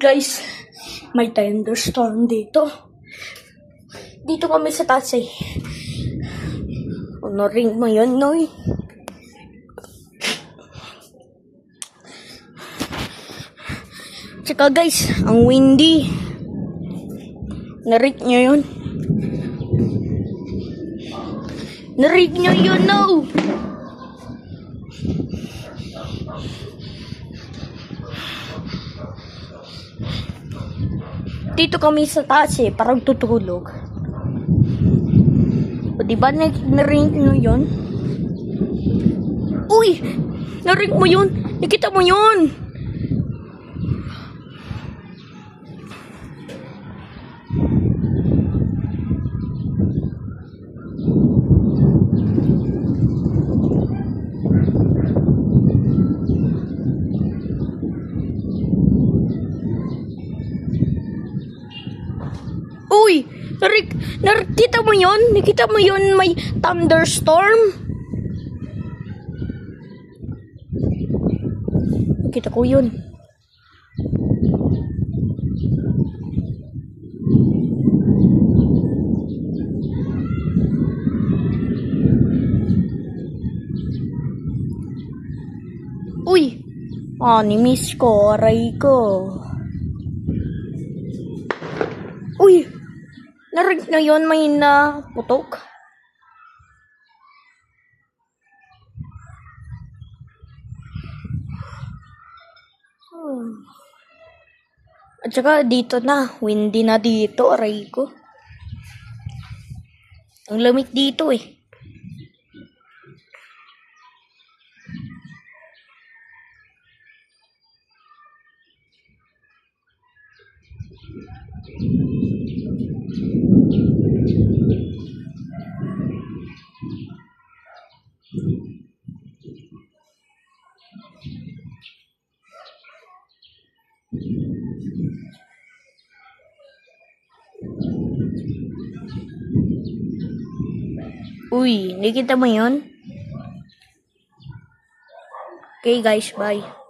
Guys, may thunderstorm dito. Dito kami sa taas eh. Ano ring mo yun, Noy? Tsaka guys, ang windy. Narig nyo yun? Narig nyo yun, no? Dito kami sa taas eh, parang tutulog. O diba naring mo yun? Uy! Naring mo yun! Nakita mo yun! Uy! Nakita mo yun? Nakita mo yun may thunderstorm? Nakita ko yun. Uy! Ni-miss ko. Aray ko. Uy! Narig na yun, may naputok. At saka dito na, windy na dito, aray ko. Ang lamig dito eh. Uy, nakita mo yun? Okay guys, bye.